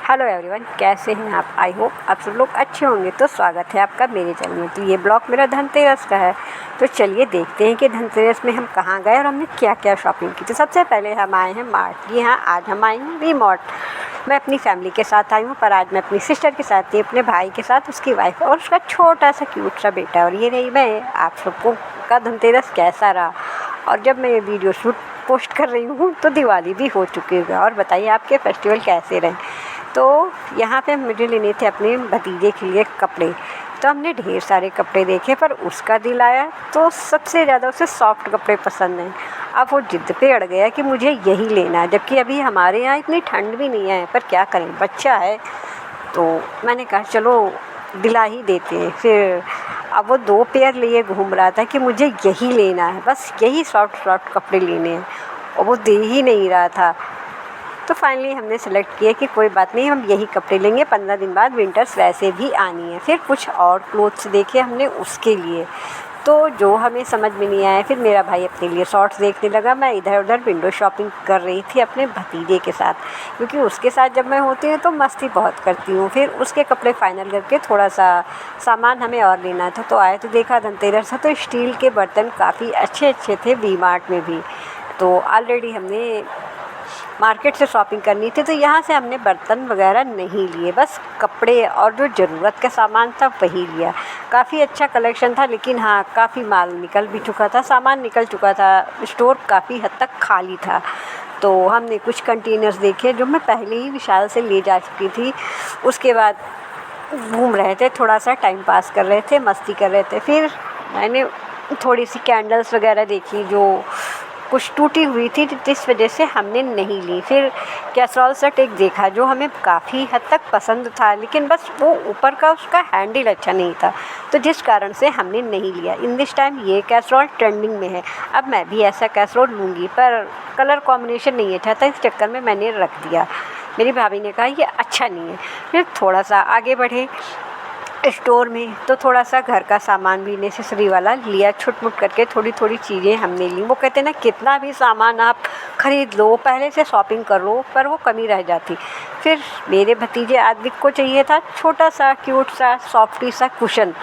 Hello everyone, कैसे हैं आप? आई होप आप सब लोग अच्छे होंगे। तो स्वागत है आपका मेरे चैनल में। तो ये ब्लॉग मेरा धनतेरस का है। तो चलिए देखते हैं कि धनतेरस में हम कहाँ गए और हमने क्या क्या शॉपिंग की। तो सबसे पहले हम आए हैं मार्ट। जी हाँ, आज हम आए हैं वी मार्ट। मैं अपनी फैमिली के साथ आई हूँ, पर आज मैं अपनी सिस्टर के साथ थी, अपने भाई के साथ, उसकी वाइफ और उसका छोटा सा क्यूट सा बेटा। और ये रही मैं। आप सबको का धनतेरस कैसा रहा? और जब मैं ये वीडियो शूट पोस्ट कर रही हूँ तो दिवाली भी हो चुकी है। और बताइए आपके फेस्टिवल कैसे रहे? तो यहाँ पे मुझे लेने थे अपने भतीजे के लिए कपड़े। तो हमने ढेर सारे कपड़े देखे, पर उसका दिल आया तो सबसे ज़्यादा उसे सॉफ्ट कपड़े पसंद हैं। अब वो जिद पे अड़ गया कि मुझे यही लेना है, जबकि अभी हमारे यहाँ इतनी ठंड भी नहीं है। पर क्या करें, बच्चा है। तो मैंने कहा चलो दिला ही देते हैं। फिर अब वो 2 पेयर लिए घूम रहा था कि मुझे यही लेना है, बस यही सॉफ्ट कपड़े लेने हैं, और वो दे ही नहीं रहा था। तो फाइनली हमने सेलेक्ट किया कि कोई बात नहीं, हम यही कपड़े लेंगे। 15 दिन बाद विंटर्स वैसे भी आनी है। फिर कुछ और क्लोथ्स देखे हमने उसके लिए, तो जो हमें समझ में नहीं आया। फिर मेरा भाई अपने लिए शॉर्ट्स देखने लगा, मैं इधर उधर विंडो शॉपिंग कर रही थी अपने भतीजे के साथ, क्योंकि उसके साथ जब मैं होती हूँ तो मस्ती बहुत करती हूँ। फिर उसके कपड़े फाइनल करके थोड़ा सा सामान हमें और लेना था। तो आए तो देखा धनतेरस था, तो स्टील के बर्तन काफ़ी अच्छे थे वी मार्ट में भी। तो ऑलरेडी हमने मार्केट से शॉपिंग करनी थी, तो यहाँ से हमने बर्तन वगैरह नहीं लिए, बस कपड़े और जो ज़रूरत का सामान था वही लिया। काफ़ी अच्छा कलेक्शन था, लेकिन हाँ, काफ़ी माल निकल भी चुका था, सामान निकल चुका था, स्टोर काफ़ी हद तक खाली था। तो हमने कुछ कंटेनर्स देखे जो मैं पहले ही विशाल से ले जा चुकी थी। उसके बाद घूम रहे थे, थोड़ा सा टाइम पास कर रहे थे, मस्ती कर रहे थे। फिर मैंने थोड़ी सी कैंडल्स वगैरह देखी जो कुछ टूटी हुई थी, जिस वजह से हमने नहीं ली। फिर कैसरोल सेट एक देखा जो हमें काफ़ी हद तक पसंद था, लेकिन बस वो ऊपर का उसका हैंडल अच्छा नहीं था, तो जिस कारण से हमने नहीं लिया। इन दिस टाइम ये कैसरोल ट्रेंडिंग में है। अब मैं भी ऐसा कैसरोल लूँगी, पर कलर कॉम्बिनेशन नहीं अच्छा था, इस चक्कर में मैंने रख दिया। मेरी भाभी ने कहा ये अच्छा नहीं है। फिर थोड़ा सा आगे बढ़े स्टोर में, तो थोड़ा सा घर का सामान भी नेसेसरी वाला लिया, छुट-मुट करके थोड़ी चीज़ें हमने ली। वो कहते हैं ना, कितना भी सामान आप ख़रीद लो, पहले से शॉपिंग कर लो, पर वो कमी रह जाती। फिर मेरे भतीजे आदित्य को चाहिए था छोटा सा क्यूट सा सॉफ्टी सा कुशन।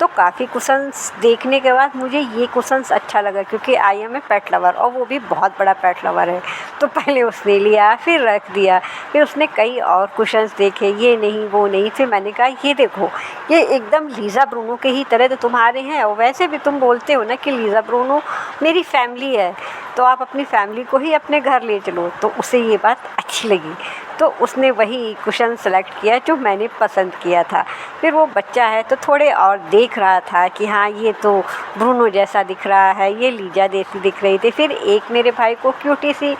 तो काफ़ी कुशन्स देखने के बाद मुझे ये कुशन्स अच्छा लगा, क्योंकि I M A pet lover, और वो भी बहुत बड़ा पेट लवर है। तो पहले उसने लिया, फिर रख दिया। फिर उसने कई और कुशन्स देखे, ये नहीं वो नहीं। फिर मैंने कहा ये देखो, ये एकदम लीज़ा ब्रूनो के ही तरह तो तुम्हारे हैं, और वैसे भी तुम बोलते हो ना कि लीज़ा ब्रूनो मेरी फैमिली है, तो आप अपनी फैमिली को ही अपने घर ले चलो। तो उसे ये बात अच्छी लगी, तो उसने वही कुशन सेलेक्ट किया जो मैंने पसंद किया था। फिर वो बच्चा है तो थोड़े और देख रहा था कि हाँ, ये तो ब्रूनो जैसा दिख रहा है, ये लीजा जैसी दिख रही थी। फिर एक मेरे भाई को क्यूटी सी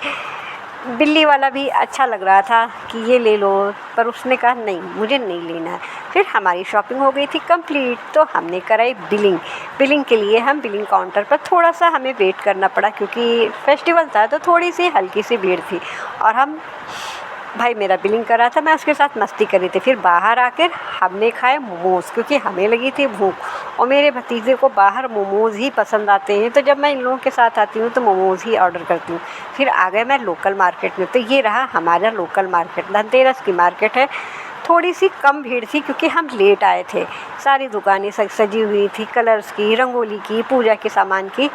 बिल्ली वाला भी अच्छा लग रहा था कि ये ले लो, पर उसने कहा नहीं, मुझे नहीं लेना है। फिर हमारी शॉपिंग हो गई थी कंप्लीट, तो हमने कराई बिलिंग के लिए हम बिलिंग काउंटर पर थोड़ा सा हमें वेट करना पड़ा, क्योंकि फेस्टिवल था तो थोड़ी सी हल्की सी भीड़ थी। और हम भाई मेरा बिलिंग कर रहा था, मैं उसके साथ मस्ती कर रही थी। फिर बाहर आकर हमने खाए मोमोज़, क्योंकि हमें लगी थी भूख, और मेरे भतीजे को बाहर मोमोज़ ही पसंद आते हैं। तो जब मैं इन लोगों के साथ आती हूँ तो मोमोज़ ही ऑर्डर करती हूँ। फिर आ गए मैं लोकल मार्केट में। तो ये रहा हमारा लोकल मार्केट, धनतेरस की मार्केट है। थोड़ी सी कम भीड़ थी क्योंकि हम लेट आए थे। सारी दुकानें सजी हुई थी, कलर्स की, रंगोली की, पूजा के सामान की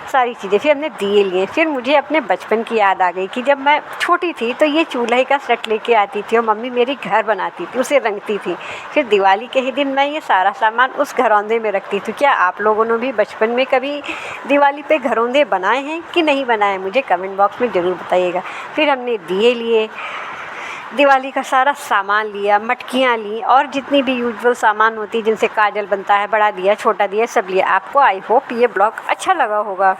सारी चीज़ें। फिर हमने दिए लिए। फिर मुझे अपने बचपन की याद आ गई कि जब मैं छोटी थी तो ये चूल्हे का सेट लेके आती थी, और मम्मी मेरी घर बनाती थी, उसे रंगती थी। फिर दिवाली के ही दिन मैं ये सारा सामान उस घरौंदे में रखती थी। क्या आप लोगों ने भी बचपन में कभी दिवाली पे घरौंदे बनाए हैं कि नहीं बनाए? मुझे कमेंट बॉक्स में ज़रूर बताइएगा। फिर हमने दिए लिए, दिवाली का सारा सामान लिया, मटकियाँ ली, और जितनी भी यूजुअल सामान होती है जिनसे काजल बनता है, बड़ा दिया छोटा दिया सब लिया। आपको आई होप ये ब्लॉग अच्छा लगा होगा।